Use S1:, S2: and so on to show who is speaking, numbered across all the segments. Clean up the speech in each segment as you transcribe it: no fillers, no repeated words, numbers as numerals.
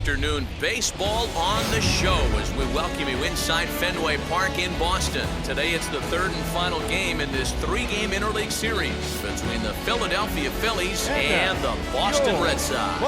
S1: Afternoon baseball on the show as we welcome you inside Fenway Park in Boston. Today it's the third and final game in this three-game interleague series between the Philadelphia Phillies and the Boston Red Sox.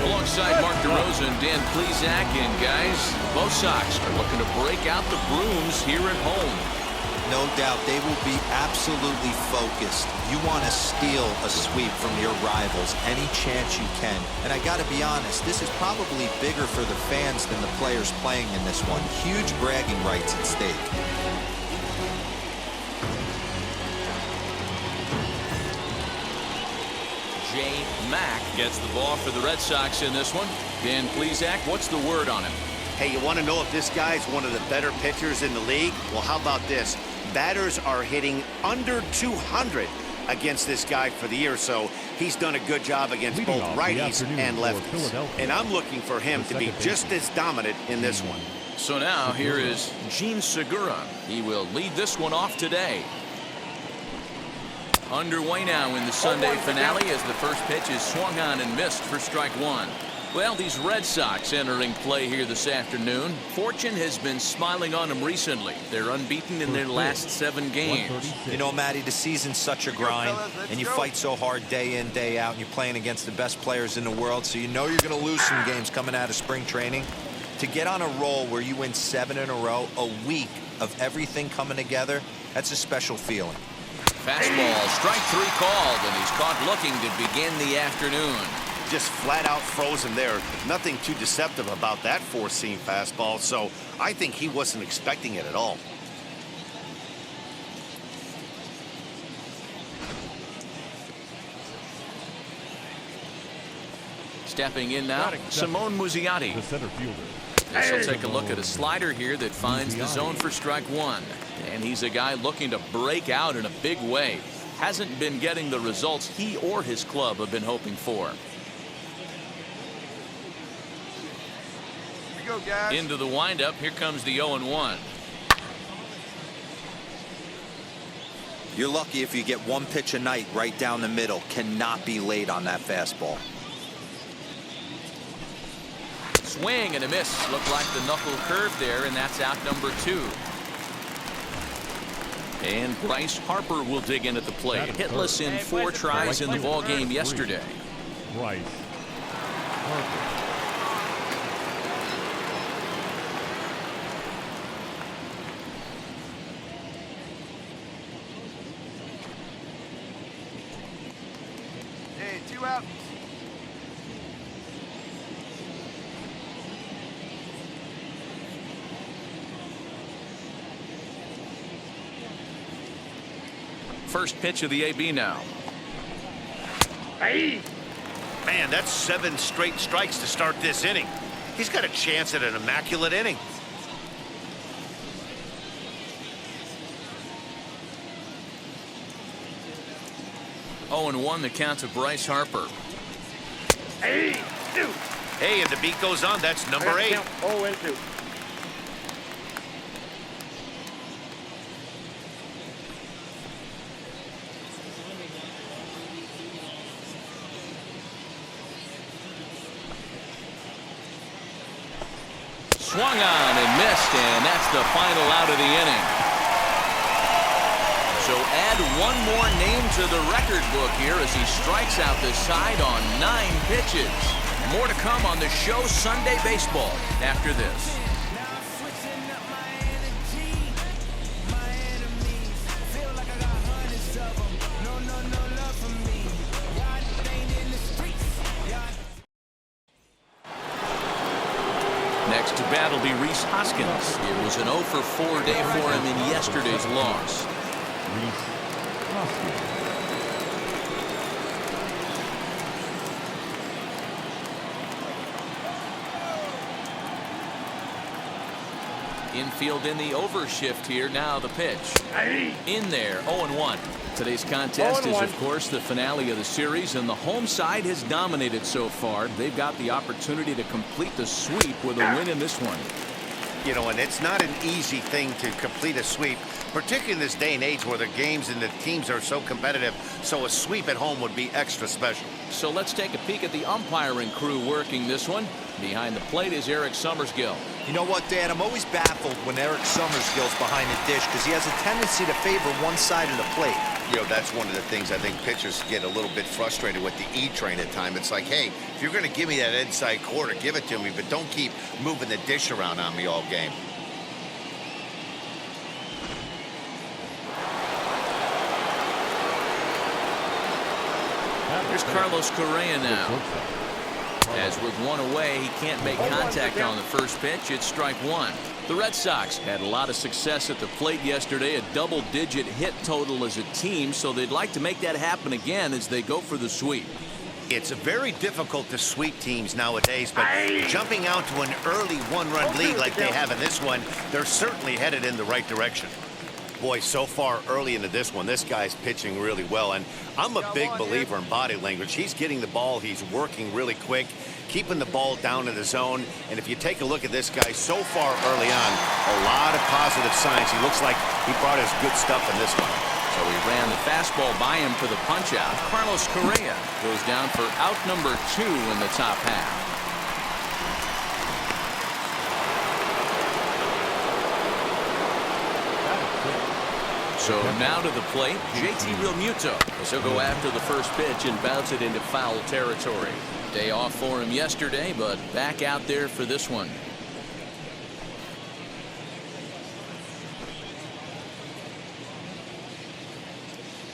S1: Alongside Mark DeRosa and Dan Plesac, and guys, both Sox are looking to break out the brooms here at home.
S2: No doubt they will be absolutely focused. You want to steal a sweep from your rivals any chance you can. And I got to be honest, this is probably bigger for the fans than the players playing in this one. Huge bragging rights at stake.
S1: J. Mack gets the ball for the Red Sox in this one. Dan Plesac, what's the word on him?
S3: Hey, you want to know if this guy's one of the better pitchers in the league? Well, how about this? Batters are hitting under 200 against this guy for the year, so he's done a good job against both righties and lefties. And I'm looking for him to be just as dominant in this one.
S1: So now here is Gene Segura. He will lead this one off today. Underway now in the Sunday finale as the first pitch is swung on and missed for strike one. Well, these Red Sox entering play here this afternoon. Fortune has been smiling on them recently. They're unbeaten in their last 7 games.
S2: You know, Matty, the season's such a grind, and you fight so hard day in, day out, and you're playing against the best players in the world, so you know you're going to lose some games coming out of spring training. To get on a roll where you win 7 in a row, a week of everything coming together, that's a special feeling.
S1: Fastball, strike 3 called, and he's caught looking to begin the afternoon.
S3: Just flat out frozen there. Nothing too deceptive about that four-seam fastball, so I think he wasn't expecting it at all.
S1: Stepping in now, Simone Muzziotti.
S4: The center fielder.
S1: This will take a look at a slider here that finds the zone for strike 1. And he's a guy looking to break out in a big way. Hasn't been getting the results he or his club have been hoping for.
S3: Go, guys.
S1: Into the windup. Here comes the 0-1.
S2: You're lucky if you get one pitch a night right down the middle. Cannot be late on that fastball.
S1: Swing and a miss. Looked like the knuckle curve there, and that's out number 2. And Bryce Harper will dig in at the plate. Hitless in 4 tries in the ball game yesterday.
S4: Bryce Harper.
S3: Hey, 2 out.
S1: First pitch of the AB now.
S3: Hey! Man, that's 7 straight strikes to start this inning. He's got a chance at an immaculate inning.
S1: Oh, and 1 the count to Bryce Harper.
S3: Hey! Hey, and the beat goes on. That's number 8.
S5: 0-2.
S1: Swung on and missed, and that's the final out of the inning. So add 1 more name to the record book here as he strikes out the side on 9 pitches. More to come on the show Sunday Baseball after this. Next to bat will be Rhys Hoskins. It was an 0 for 4 day for him in yesterday's loss.
S4: Rhys Hoskins.
S1: Infield in the overshift here. Now the pitch. In there, 0-1. Today's contest is, of course, the finale of the series, and the home side has dominated so far. They've got the opportunity to complete the sweep with a win in this one.
S3: You know, and it's not an easy thing to complete a sweep, particularly in this day and age where the games and the teams are so competitive, so a sweep at home would be extra special.
S1: So let's take a peek at the umpiring crew working this one. Behind the plate is Eric Summersgill.
S2: You know what, Dan? I'm always baffled when Eric Summersgill's behind the dish because he has a tendency to favor one side of the plate.
S3: You know, that's one of the things I think pitchers get a little bit frustrated with the E-train at times. It's like, hey, if you're going to give me that inside quarter, give it to me, but don't keep moving the dish around on me all game.
S1: Here's Carlos Correa now. As with one away, he can't make contact on the first pitch. It's strike one. The Red Sox had a lot of success at the plate yesterday, a double-digit hit total as a team, so they'd like to make that happen again as they go for the sweep.
S3: It's very difficult to sweep teams nowadays, but jumping out to an early one-run lead like they have in this one, they're certainly headed in the right direction. Boy, so far early into this one, this guy's pitching really well, and I'm a big believer in body language. He's getting the ball, he's working really quick, keeping the ball down in the zone, and if you take a look at this guy so far early on, a lot of positive signs. He looks like he brought his good stuff in this one.
S1: So he ran the fastball by him for the punch-out. Carlos Correa goes down for out number 2 in the top half. So now to the plate, JT Realmuto as he'll go after the first pitch and bounce it into foul territory. Day off for him yesterday, but back out there for this one.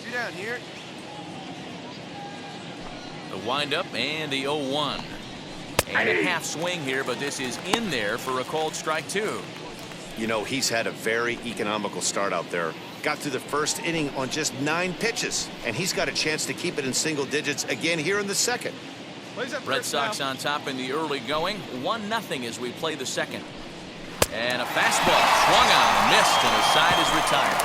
S3: Sit down here.
S1: The windup and the 0-1. And a half swing here, but this is in there for a called strike 2.
S3: You know, he's had a very economical start out there. Got through the first inning on just 9 pitches, and he's got a chance to keep it in single digits again here in the second.
S1: Red Sox on top in the early going, 1-0 as we play the second. And a fastball swung on, missed, and his side is retired.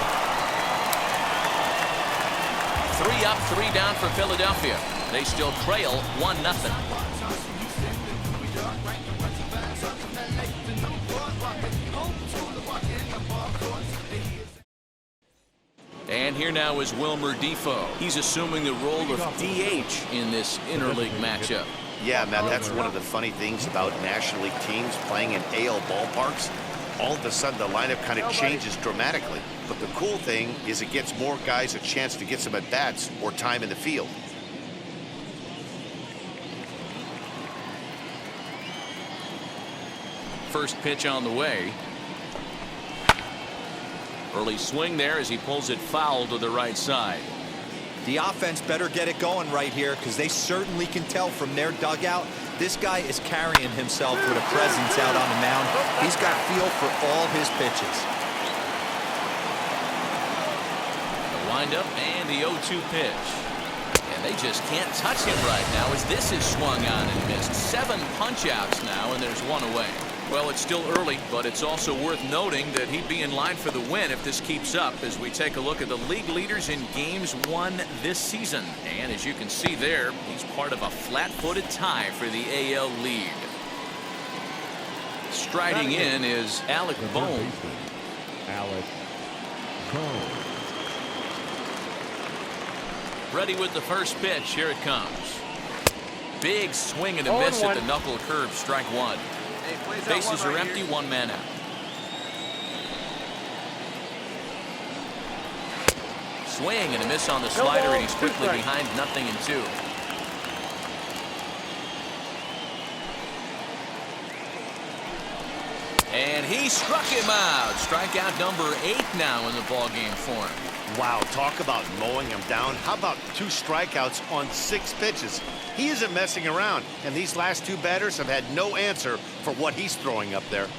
S1: 3 up, 3 down for Philadelphia. They still trail 1-0. And here now is Wilmer Defoe. He's assuming the role of DH in this interleague matchup.
S3: Yeah, Matt, that's one of the funny things about National League teams playing in AL ballparks. All of a sudden, the lineup kind of changes dramatically. But the cool thing is it gets more guys a chance to get some at-bats or time in the field.
S1: First pitch on the way. Early swing there as he pulls it foul to the right side.
S2: The offense better get it going right here because they certainly can tell from their dugout this guy is carrying himself with a presence out on the mound. He's got feel for all his pitches.
S1: The windup and the 0-2 pitch. And they just can't touch him right now as this is swung on and missed. 7 punch-outs now, and there's 1 away. Well, it's still early, but it's also worth noting that he'd be in line for the win if this keeps up as we take a look at the league leaders in games won this season. And as you can see there, he's part of a flat-footed tie for the AL lead. Striding in is Alec Bohm.
S4: Alec Bohm.
S1: Ready with the first pitch. Here it comes. Big swing and a miss at the knuckle curve. Strike 1. Bases are empty, 1 man out. Swing and a miss on the slider, and he's quickly behind 0-2. And he struck him out. Strikeout number 8 now in the ballgame for him.
S3: Wow, talk about mowing him down. How about 2 strikeouts on 6 pitches? He isn't messing around, and these last 2 batters have had no answer for what he's throwing up there.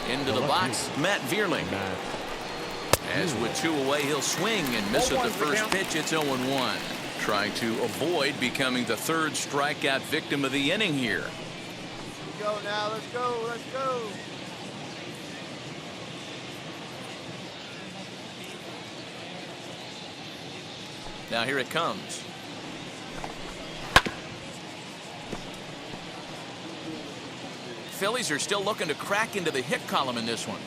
S1: Into the box, Matt Vierling. As with 2 away, he'll swing and miss at the first pitch. It's 0-1. Trying to avoid becoming the 3rd strikeout victim of the inning here.
S5: Let's go now. Let's go. Let's go.
S1: Now here it comes. Phillies are still looking to crack into the hit column in this one.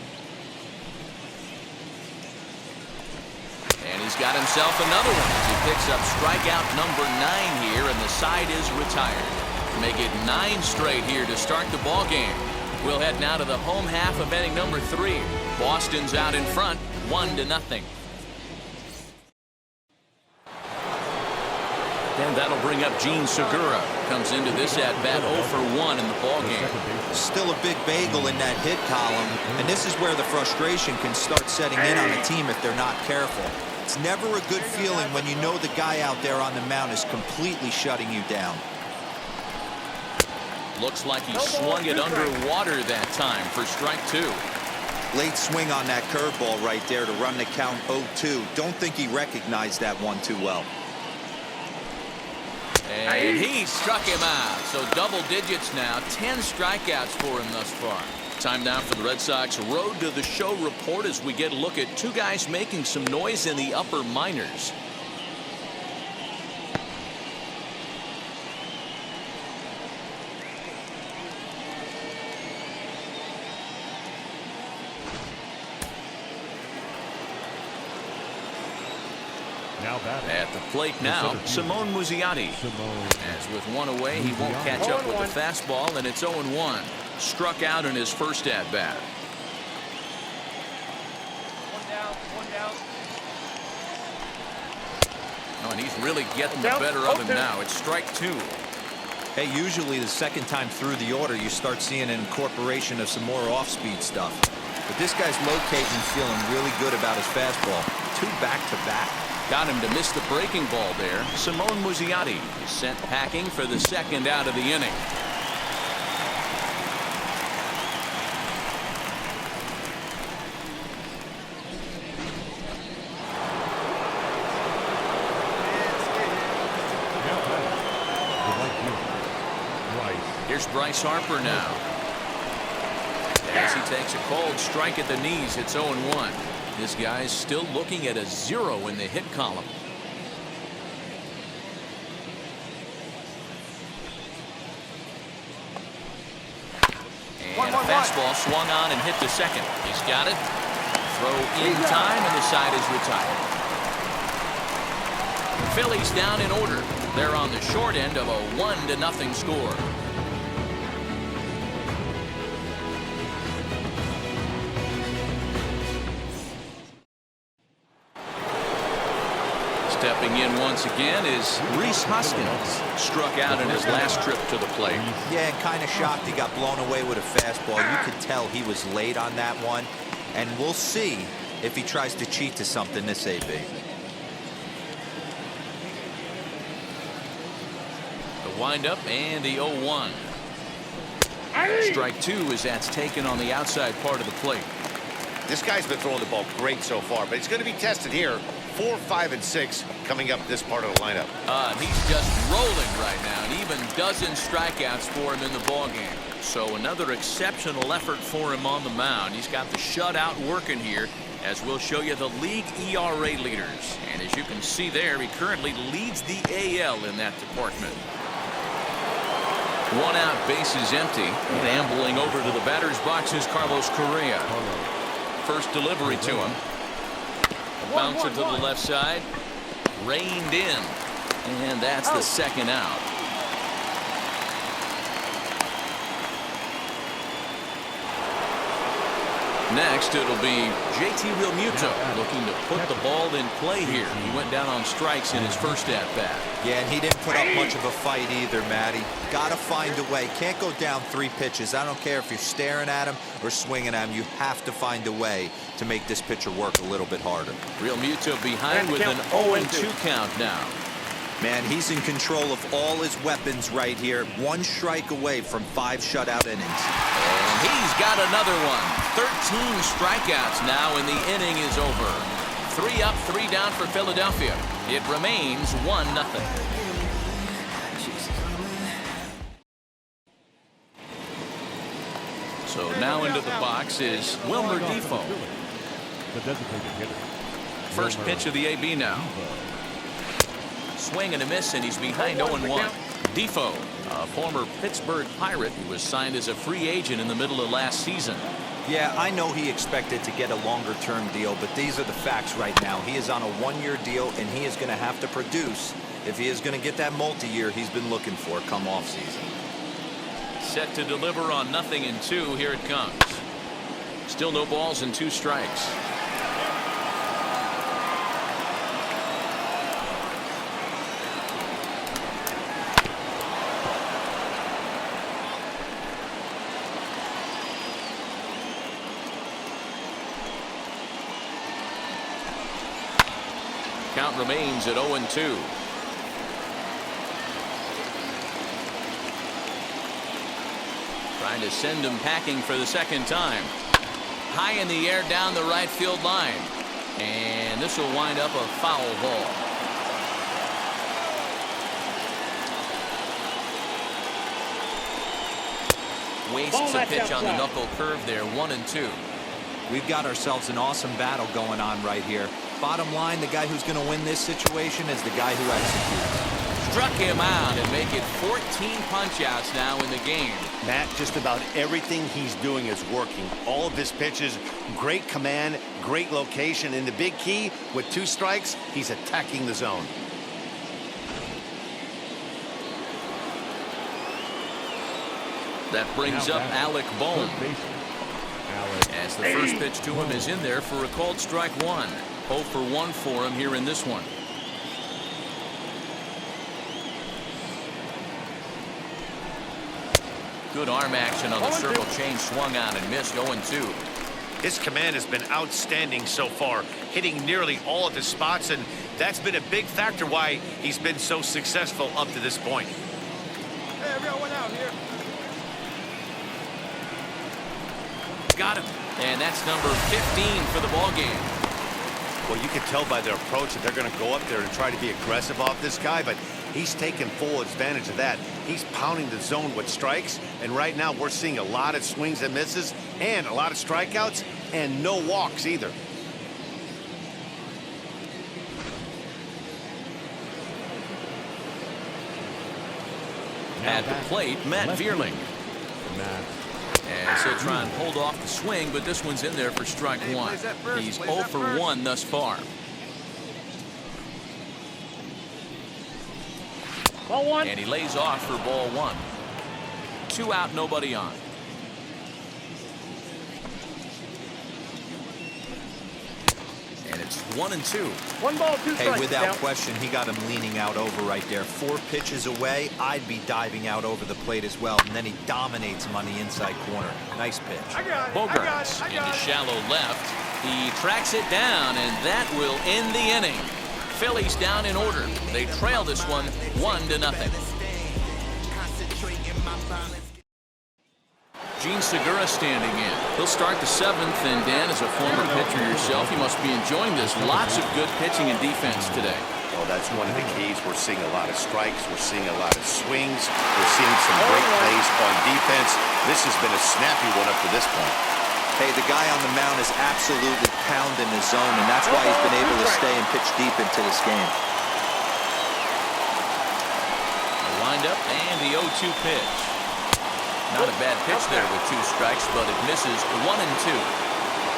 S1: And he's got himself another one as he picks up strikeout number 9 here, and the side is retired. Make it 9 straight here to start the ball game. We'll head now to the home half of inning number 3. Boston's out in front, 1-0. And that'll bring up Gene Segura. Comes into this at bat 0 for 1 in the ball game.
S2: Still a big bagel in that hit column, and this is where the frustration can start setting in on a team if they're not careful. It's never a good feeling when you know the guy out there on the mound is completely shutting you down.
S1: Looks like he swung it underwater that time for strike 2.
S2: Late swing on that curveball right there to run the count 0-2. Don't think he recognized that one too well.
S1: And he struck him out. So double digits now. 10 strikeouts for him thus far. Time now for the Red Sox Road to the Show report as we get a look at 2 guys making some noise in the upper minors. At the plate now, Simone Muzziotti. As with 1 away, he won't catch up with the fastball, and it's 0-1. Struck out in his first at bat.
S5: 1 down, 1 down.
S1: Oh, and he's really getting the better of him now. It's strike 2.
S2: Hey, usually the second time through the order, you start seeing an incorporation of some more off-speed stuff. But this guy's locating, feeling really good about his fastball. 2 back-to-back.
S1: Got him to miss the breaking ball there. Simone Muzziotti is sent packing for the second out of the inning. Here's Bryce Harper now. As he takes a cold strike at the knees, it's 0-1. This guy's still looking at a 0 in the hit column. And a fastball swung on and hit to second. He's got it. Throw in time, and the side is retired. The Phillies down in order. They're on the short end of a 1-0 score. Stepping in once again is Rhys Hoskins. Struck out in his last trip to the plate.
S2: Yeah, kind of shocked he got blown away with a fastball. You could tell he was late on that one. And we'll see if he tries to cheat to something this AB.
S1: The windup and the 0-1. Strike 2 as that's taken on the outside part of the plate.
S3: This guy's been throwing the ball great so far, but he's going to be tested here. 4, 5, and 6 coming up this part of the lineup.
S1: He's just rolling right now, and even dozen strikeouts for him in the ballgame. So another exceptional effort for him on the mound. He's got the shutout working here, as we'll show you the league ERA leaders. And as you can see there, he currently leads the AL in that department. 1 out, bases empty. And ambling over to the batter's box is Carlos Correa. First delivery to him. Bouncer to the left side. Reined in. And that's the second out. Next, it'll be JT Realmuto looking to put the ball in play here. He went down on strikes in his first at-bat.
S2: Yeah, and he didn't put up much of a fight either, Matty. Got to find a way. Can't go down 3 pitches. I don't care if you're staring at him or swinging at him. You have to find a way to make this pitcher work a little bit harder.
S1: Realmuto behind with an 0-2 count now.
S2: Man, he's in control of all his weapons right here. 1 strike away from 5 shutout innings.
S1: And he's got another one. 13 strikeouts now, and the inning is over. 3 up, 3 down for Philadelphia. It remains 1-0. So now into the box is Wilmer Defoe. First pitch of the AB now. Swing and a miss, and he's behind 0-1. Defoe, a former Pittsburgh Pirate who was signed as a free agent in the middle of last season.
S2: Yeah, I know he expected to get a longer-term deal, but these are the facts right now. He is on a one-year deal, and he is going to have to produce if he is going to get that multi-year he's been looking for come off-season.
S1: Set to deliver on 0-2. Here it comes. Still no balls and 2 strikes. Count remains at 0-2. Trying to send him packing for the second time. High in the air down the right field line. And this will wind up a foul ball. Wastes a pitch on the knuckle curve there. 1-2.
S2: We've got ourselves an awesome battle going on right here. Bottom line, the guy who's going to win this situation is the guy who executes.
S1: Struck him out and make it 14 punch-outs now in the game.
S3: Matt, just about everything he's doing is working. All of his pitches, great command, great location. And the big key, with 2 strikes, he's attacking the zone.
S1: That brings up Alec Bohm. As the first pitch to him is in there for a called strike 1. 0 for 1 for him here in this one. Good arm action on the circle change, swung on and missed. 0-2.
S3: His command has been outstanding so far, hitting nearly all of his spots, and that's been a big factor why he's been so successful up to this point.
S5: Hey, we got one out here.
S1: Got him. And that's number 15 for the ball game.
S3: Well, you can tell by their approach that they're going to go up there and try to be aggressive off this guy, but he's taking full advantage of that. He's pounding the zone with strikes, and right now we're seeing a lot of swings and misses and a lot of strikeouts and no walks either.
S1: At the plate, Matt Vierling. As he'll try and hold off the swing, but this one's in there for strike 1. He's 0 for 1 thus far.
S5: Ball 1.
S1: And he lays off for ball 1. 2 out, nobody on. And it's 1-2.
S5: 1 ball, 2 strikes.
S2: Hey, without
S5: Count.
S2: question, he got him leaning out over right there. 4 pitches away, I'd be diving out over the plate as well. And then he dominates him on the inside corner. Nice pitch.
S5: I got it.
S1: Bogarts into shallow left. He tracks it down, and that will end the inning. Phillies down in order. They trail this one 1-0. Gene Segura standing in. He'll start the 7th, and Dan, as a former pitcher yourself, you must be enjoying this. Lots of good pitching and defense today.
S3: Well, that's one of the keys. We're seeing a lot of strikes. We're seeing a lot of swings. We're seeing some great plays on defense. This has been a snappy one up to this point.
S2: Hey, the guy on the mound is absolutely pounding his zone, and that's why he's been able to stay and pitch deep into this game.
S1: Lined up, and the 0-2 pitch. Not a bad pitch there with 2 strikes, but it misses. 1-2.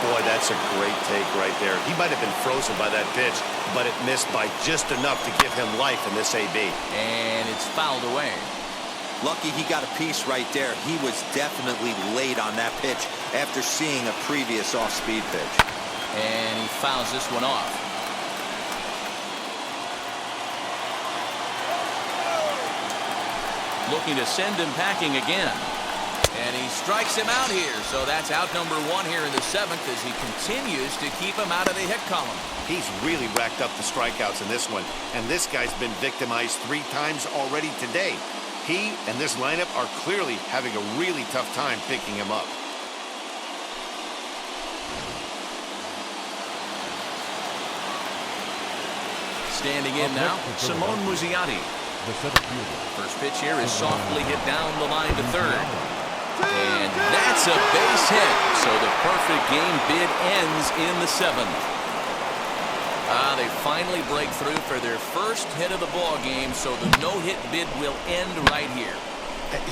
S3: Boy, that's a great take right there. He might have been frozen by that pitch, but it missed by just enough to give him life in this AB.
S1: And it's fouled away.
S2: Lucky he got a piece right there. He was definitely late on that pitch after seeing a previous off-speed pitch.
S1: And he fouls this one off. Looking to send him packing again. And he strikes him out here. So that's out number 1 here in the 7th as he continues to keep him out of the hit column.
S3: He's really racked up the strikeouts in this one, and this guy's been victimized 3 times already today. He and this lineup are clearly having a really tough time picking him up.
S1: Standing in now, Simone Muzziotti. First pitch here is softly hit down the line to 3rd. And that's a base hit. So the perfect game bid ends in the 7th. They finally break through for their first hit of the ball game, so the no-hit bid will end right here.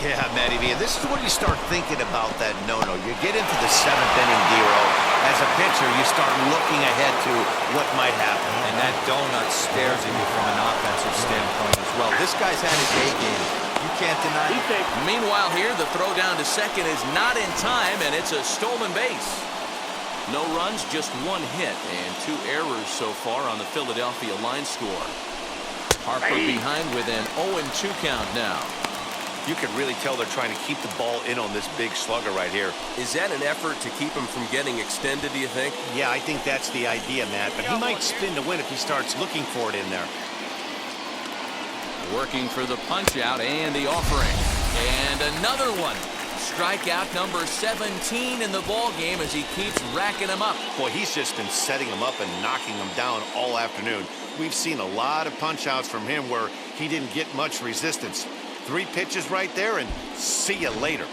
S3: Yeah, Matty V, this is when you start thinking about that no-no. You get into the 7th inning, Dero. As a pitcher, you start looking ahead to what might happen.
S2: And that donut stares at you from an offensive standpoint as well. This guy's had his A game. You can't deny it.
S1: Meanwhile here, the throw down to second is not in time, and it's a stolen base. No runs, just one hit, and 2 errors so far on the Philadelphia line score. Harper behind with an 0-2 count now.
S3: You can really tell they're trying to keep the ball in on this big slugger right here.
S6: Is that an effort to keep him from getting extended, do you think?
S3: Yeah, I think that's the idea, Matt. But he might spin to win if he starts looking for it in there.
S1: Working for the punch out and the offering. And another one. Strikeout number 17 in the ball game as he keeps racking them up.
S3: Boy, he's just been setting them up and knocking them down all afternoon. We've seen a lot of punch outs from him where he didn't get much resistance. 3 pitches right there, and see you later.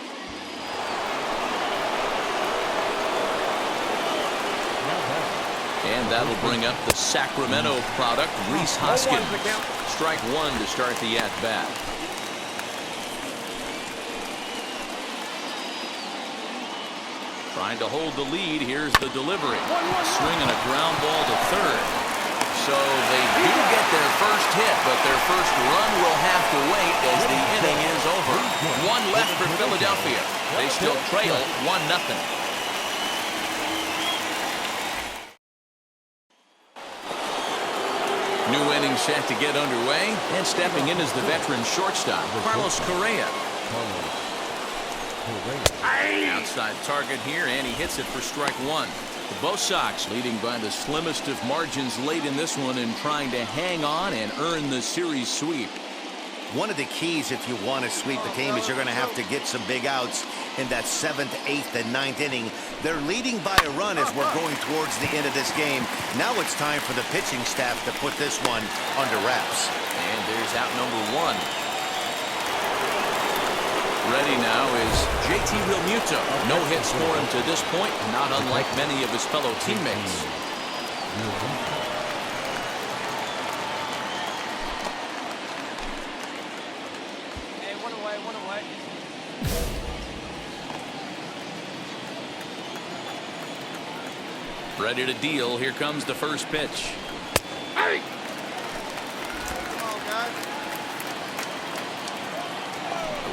S1: And that'll bring up the Sacramento product, Rhys Hoskins. Strike 1 to start the at-bat. Trying to hold the lead. Here's the delivery. Swing and a ground ball to third. So they do get their first hit, but their first run will have to wait as the inning is over. 1 left for Philadelphia. They still trail 1-0. New inning set to get underway, and stepping in is the veteran shortstop, Carlos Correa. Outside target here, and he hits it for strike 1. Both Sox leading by the slimmest of margins late in this one and trying to hang on and earn the series sweep.
S3: One of the keys if you want to sweep the game is you're going to have to get some big outs in that 7th, 8th, and 9th inning. They're leading by a run as we're going towards the end of this game. Now it's time for the pitching staff to put this one under wraps.
S1: And there's out number 1. Ready now is JT Realmuto. No hits for him to this point, not unlike many of his fellow teammates.
S5: Hey, one away.
S1: Ready to deal. Here comes the first pitch.
S5: Hey! Come on, guys.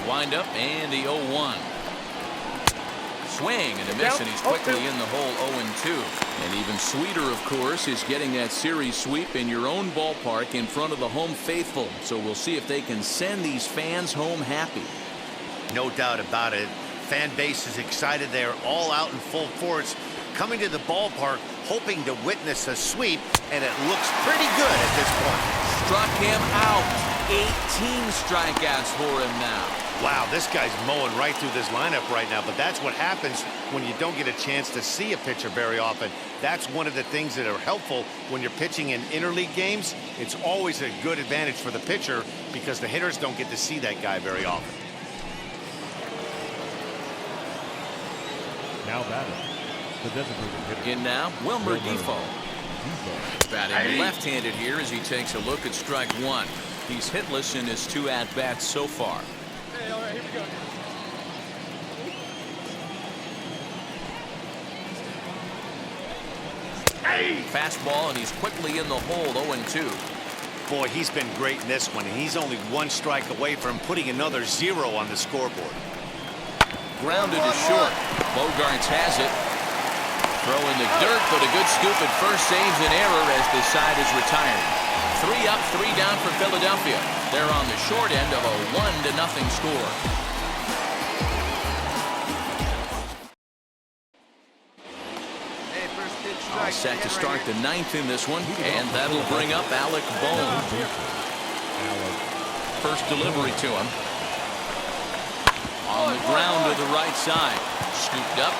S1: Wind up and the 0-1. Swing and a miss, and he's quickly in the hole 0-2. And even sweeter, of course, is getting that series sweep in your own ballpark in front of the home faithful. So we'll see if they can send these fans home happy.
S3: No doubt about it. Fan base is excited. They're all out in full force, coming to the ballpark, hoping to witness a sweep, and it looks pretty good at this point.
S1: Struck him out. 18 strikeouts for him now.
S3: Wow, this guy's mowing right through this lineup right now, but that's what happens when you don't get a chance to see a pitcher very often. That's one of the things that are helpful when you're pitching in interleague games. It's always a good advantage for the pitcher because the hitters don't get to see that guy very often.
S4: Now batting, the designated hitter.
S1: In now, Wilmer Defoe. Batting left-handed here as he takes a look at strike 1. He's hitless in his 2 at-bats so far.
S5: Hey, all right, here we go.
S1: Fastball, and he's quickly in the hole 0-2.
S3: Boy, he's been great in this one, and he's only 1 strike away from putting another 0 on the scoreboard.
S1: Grounded to short. Bogarts has it. Throw in the dirt, but a good scoop at first saves an error as the side is retired. 3 up, 3 down for Philadelphia. They're on the short end of a 1-0 score. All set to start the 9th in this one, and that'll bring up Alec Bohm. First delivery to him. On the ground to the right side. Scooped up.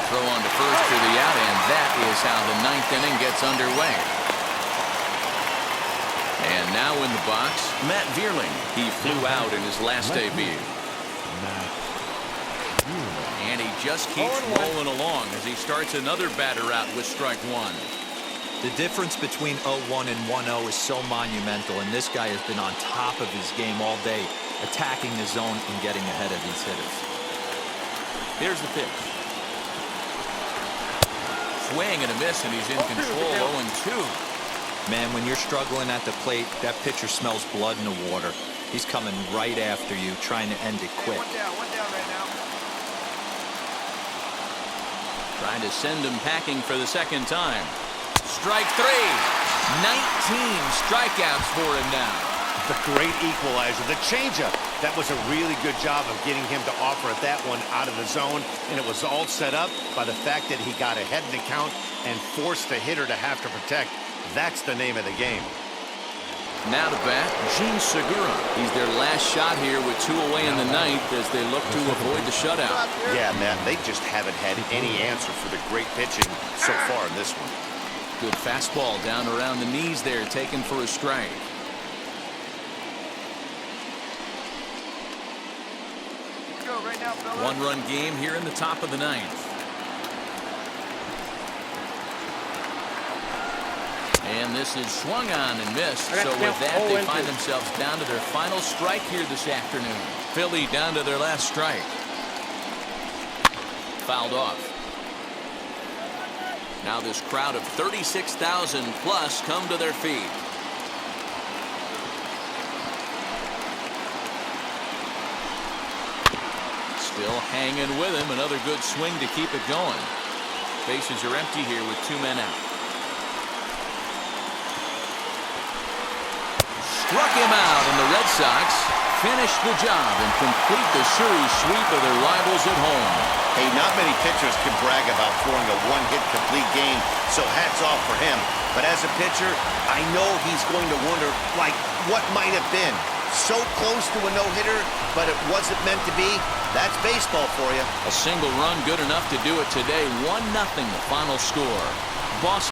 S1: Throw on to first for the out, and that is how the 9th inning gets underway. And now in the box, Matt Vierling. He flew out in his last debut. And he just keeps rolling along as he starts another batter out with strike 1.
S2: The difference between 0-1 and 1-0 is so monumental, and this guy has been on top of his game all day, attacking the zone and getting ahead of these hitters.
S1: Here's the pitch. Swing and a miss, and he's in control. 0-2.
S2: Man, when you're struggling at the plate, that pitcher smells blood in the water. He's coming right after you, trying to end it quick.
S5: One down right now.
S1: Trying to send him packing for the second time. Strike 3. 19 strikeouts for him now.
S3: The great equalizer, the changeup. That was a really good job of getting him to offer at that one out of the zone, and it was all set up by the fact that he got ahead in the count and forced the hitter to have to protect. That's the name of the game.
S1: Now to bat, Gene Segura. He's their last shot here with 2 away in the ninth as they look to avoid the shutout.
S3: Yeah, Matt, they just haven't had any answer for the great pitching so far in this one.
S1: Good fastball down around the knees there, taken for a strike.
S5: Go right now, Phillies.
S1: 1-run game here in the top of the ninth. And this is swung on and missed. So with that, they find themselves down to their final strike here this afternoon. Philly down to their last strike. Fouled off. Now this crowd of 36,000 plus come to their feet. Still hanging with him. Another good swing to keep it going. Bases are empty here with 2 men out. Struck him out, and the Red Sox finish the job and complete the series sweep of their rivals at home.
S3: Hey, not many pitchers can brag about throwing a one-hit complete game, so hats off for him. But as a pitcher, I know he's going to wonder, like, what might have been. So close to a no-hitter, but it wasn't meant to be. That's baseball for you.
S1: A single run good enough to do it today. 1-0 the final score. Boston.